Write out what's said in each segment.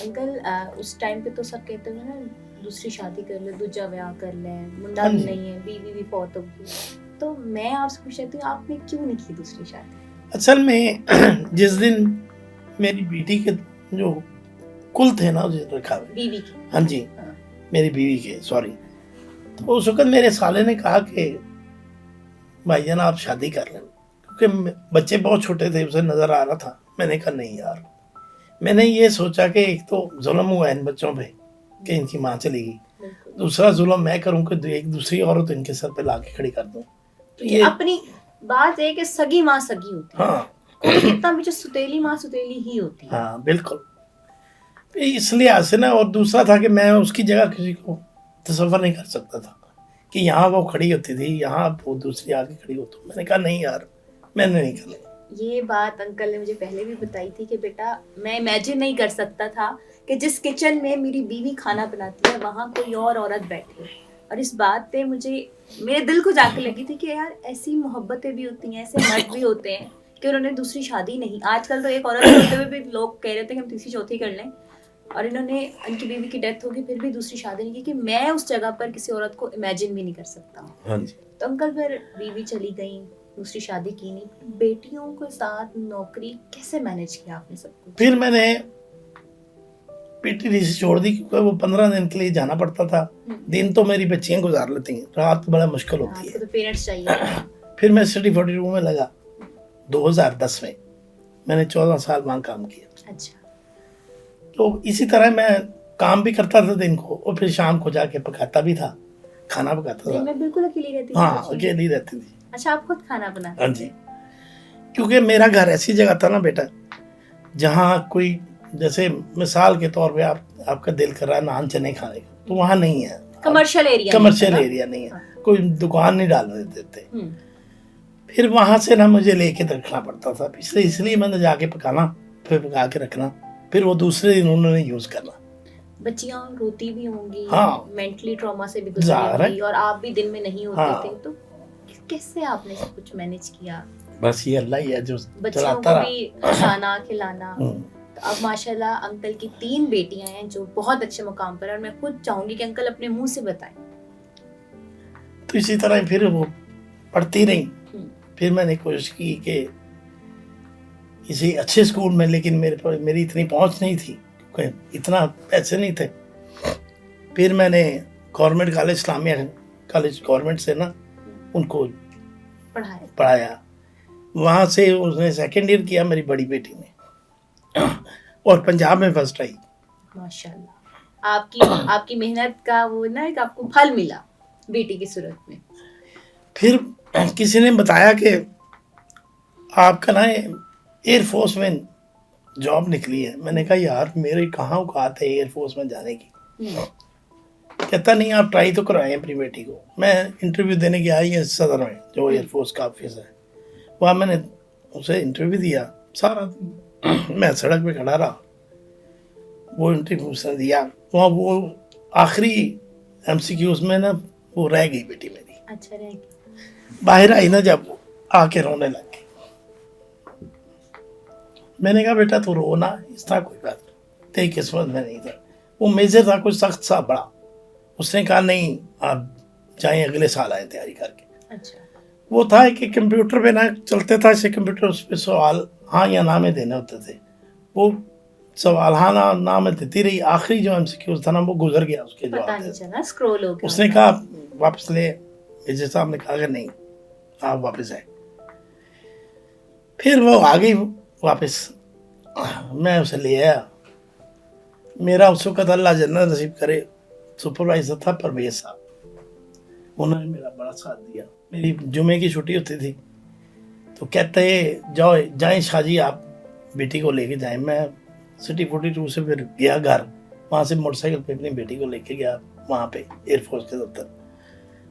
Uncle ਉਸ time पे तो सब कहते हैं ना दूसरी शादी कर ले, दूजा ब्याह कर ले, मुंडा भी नहीं है, बीवी भी फौत हो गई, तो मैं आपसे पूछ रही हूँ आपने क्यों नहीं की दूसरी शादी? असल में जिस दिन मेरी बेटी के जो कुल थे ना उसे रखा हुआ, बीवी की? हाँ जी, मेरी बीवी के, सॉरी, तो उस वक्त मेरे साले ने कहा कि भाईजान आप शादी कर लें, क्योंकि बच्चे बहुत छोटे थे, उसे नज़र आ रहा था। मैंने कहा नहीं यार, मैंने ये सोचा कि एक तो जुल्म हुआ इन बच्चों पे कि इनकी माँ चली गई, दूसरा जुल्म मैं करूँ कि एक दूसरी औरत इनके सर पे ला के खड़ी कर दूँ। तो ये अपनी बात है कि सगी माँ सगी होती है, हाँ, कोई कितना भी जो सुतेली माँ सुतेली ही होती है। हाँ बिल्कुल, इसलिए आज से ना, और दूसरा था कि मैं उसकी जगह किसी को तसव्वुर नहीं कर सकता था कि यहाँ वो खड़ी होती थी, यहाँ वो दूसरी आगे खड़ी हो, तो मैंने कहा नहीं यार, मैंने नहीं करना। ये बात अंकल ने मुझे पहले भी बताई थी कि बेटा मैं इमेजिन नहीं कर सकता था कि जिस किचन में मेरी बीवी खाना बनाती है वहाँ कोई और औरत बैठे, और इस बात पे मुझे मेरे दिल को जाके लगी थी कि यार ऐसी मोहब्बतें भी होती हैं, ऐसे मर्द भी होते हैं कि उन्होंने दूसरी शादी नहीं, आजकल तो एक औरत होते हुए भी लोग कह रहे थे कि हम तीसरी चौथी कर लें, और इन्होंने उनकी बीवी की डेथ होगी फिर भी दूसरी शादी नहीं की, कि मैं उस जगह पर किसी औरत को इमेजिन भी नहीं कर सकता हूँ। हाँ जी। तो अंकल फिर बीवी चली गई, दूसरी शादी की नहीं, बेटियों के साथ नौकरी कैसे मैनेज किया आपने सब कुछ? फिर मैंने पीटीडीसी छोड़ दी, क्योंकि वो 15 दिन के लिए जाना पड़ता था। दिन तो मेरी बच्चियां गुजार लेती हैं, रात बड़ा मुश्किल होती है, तो पेरेंट्स चाहिए। फिर मैं सिटी 42 में लगा 2010 में, मैंने 14 साल वहाँ काम किया। अच्छा। तो इसी तरह मैं काम भी करता था दिन को, और फिर शाम को जाके पकाता भी था, खाना पकाता था। मैं बिल्कुल अकेली रहती थी? हाँ, अकेली रहती थी। अच्छा, आप खुद खाना बनाते? हाँ जी, क्योंकि मेरा घर ऐसी जगह था ना बेटा, जहाँ कोई, जैसे मिसाल के तौर पे आपका दिल कर रहा है नान चने खाने का, तो वहाँ नहीं है, कमर्शियल एरिया नहीं है, कोई दुकान नहीं डालने देते। फिर वहाँ से ना मुझे लेके रखना पड़ता था, इसलिए मैंने जाके पकाना, फिर पका के रखना, फिर वो दूसरे दिन उन्होंने यूज करना। बच्चियां रोती भी होंगी, हाँ, मेंटली ट्रॉमा से भी गुजरी होंगी, और आप भी दिन में नहीं होते थे, तो कैसे आपने सब कुछ मैनेज किया? बस ये अल्लाह ही है जो बच्चियों को भी खाना खिलाना। तो अब माशाल्लाह अंकल की 3 बेटियां हैं जो बहुत अच्छे मुकाम पर है, और मैं खुद चाहूंगी कि अंकल अपने मुंह से बताएं। तो इसी तरह फिर वो पढ़ती रही, फिर मैंने कोशिश की कि किसी अच्छे स्कूल में, लेकिन मेरी इतनी पहुंच नहीं थी, क्योंकि इतना पैसे नहीं थे। फिर मैंने government college, Islamia college government से ना उनको पढ़ाया। वहाँ से उसने सेकेंड ईयर किया मेरी बड़ी बेटी ने, और पंजाब में फर्स्ट आई। माशाल्लाह, आपकी मेहनत का वो ना एक आपको फल मिला बेटी की सूरत में। फिर किसी ने बताया कि आपका ना एयरफोर्स में जॉब निकली है। मैंने कहा यार मेरे कहाँ औकात है एयरफोर्स में जाने की। कहता नहीं आप ट्राई तो कराएं अपनी बेटी को। मैं इंटरव्यू देने गया ही सदर में, जो एयरफोर्स का ऑफिस है, वहाँ मैंने उसे इंटरव्यू दिया। सारा मैं सड़क पे खड़ा रहा, वो इंटरव्यू उसने दिया। वहाँ वो आखिरी MCQs में ना वो रह गई बेटी मेरी। अच्छा, रह गई। बाहर आई ना जब, आके रोने लग गई। मैंने कहा बेटा तू रो ना, इस तरह कोई बात नहीं, तेरी किस्मत में नहीं था। वो मेजर था कुछ सख्त सा बड़ा। उसने कहा नहीं आप जाएं, अगले साल आए तैयारी करके। अच्छा। वो था कि कंप्यूटर पे ना चलते था ऐसे, कंप्यूटर उस पर सवाल हाँ या ना में देने होते थे। वो सवाल हाँ ना में देती रही। आखिरी जो MCQ था ना वो गुजर गया, उसके जवाब स्क्रॉल हो गया। उसने कहा वापस ले। मेजर साहब ने कहा कि नहीं आप वापस आए। फिर वो आ गई वापस, मैं उसे ले आया। मेरा उस वक्त अल्लाह जन्नत नसीब करे सुपरवाइजर था परवेज साहब, उन्होंने मेरा बड़ा साथ दिया। मेरी जुमे की छुट्टी होती थी तो कहते जाएं शाहजी आप बेटी को लेके जाएं। मैं सिटी 42 से फिर गया घर, वहाँ से मोटरसाइकिल पे अपनी बेटी को लेके गया वहाँ पे एयरफोर्स के दफ्तर।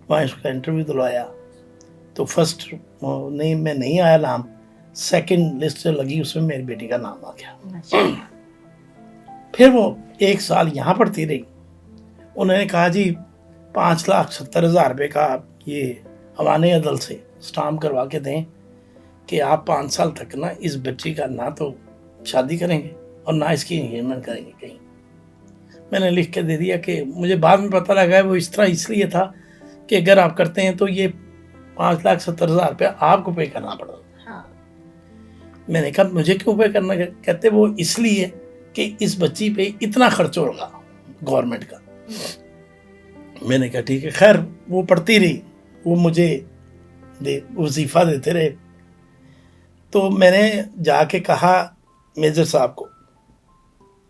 वहाँ उसका इंटरव्यू दिलवाया तो फर्स्ट नहीं मैं नहीं आया नाम, सेकंड लिस्ट जो लगी उसमें मेरी बेटी का नाम आ गया। फिर वो 1 साल यहाँ पढ़ती रही। उन्होंने कहा जी 5,70,000 रुपये का ये हवाने अदल से स्टाम्प करवा के दें कि आप 5 साल तक ना इस बच्ची का ना तो शादी करेंगे और ना इसकी एंगेजमेंट करेंगे कहीं। میں نے لکھ کے دے دیا کہ مجھے بعد میں پتہ لگا ہے وہ اس طرح اس لیے تھا کہ اگر آپ کرتے ہیں تو یہ 5,70,000 روپیہ آپ کو پے کرنا پڑا. ہاں میں نے کہا مجھے کیوں پے کرنا؟ کہتے وہ اس لیے کہ اس بچی پہ اتنا خرچ ہوگا گورنمنٹ کا. میں نے کہا ٹھیک ہے. خیر وہ پڑھتی رہی, وہ مجھے وظیفہ دیتے رہے. تو میں نے جا کے کہا میجر صاحب کو,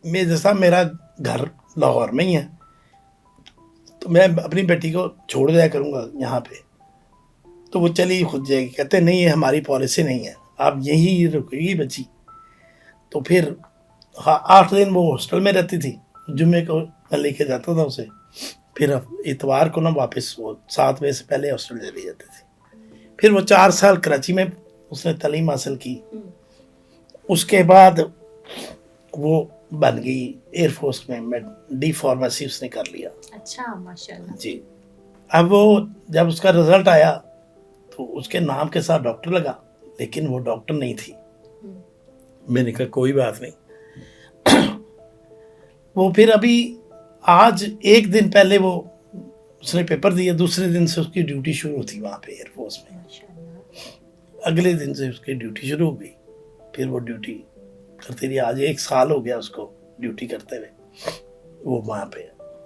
میجر صاحب میرا گھر لاہور میں ہی ہے, تو میں اپنی بیٹی کو چھوڑ دیا کروں گا یہاں پہ, تو وہ چلی خود جائے گی. کہتے نہیں یہ ہماری پالیسی نہیں ہے, آپ یہی رکے گی بچی. تو پھر 8 دن وہ ہاسٹل میں رہتی تھی, جمعے کو میں لے کے جاتا تھا اسے, پھر اتوار کو نا واپس وہ 7 بجے سے پہلے ہاسٹل چلی جاتی تھی. پھر وہ 4 سال کراچی میں اس نے تعلیم حاصل کی. اس کے بعد وہ بن گئی ایئر فورس میں ڈی فارمیسی اس نے کر لیا. اچھا ماشاء اللہ. جی. اب وہ جب اس کا رزلٹ آیا تو اس کے نام کے ساتھ ڈاکٹر لگا, لیکن وہ ڈاکٹر نہیں تھی. میں نے کہا کوئی بات نہیں. وہ پھر ابھی آج 1 دن پہلے وہ اس نے پیپر دیا, دوسرے دن سے اس کی ڈیوٹی شروع تھی وہاں پہ ایئر فورس میں. اگلے دن سے اس کی ڈیوٹی شروع ہو گئی. پھر وہ ڈیوٹی کرتی رہی. آج 1 سال ہو گیا اس کو ڈیوٹی کرتے ہوئے, وہ وہاں پہ.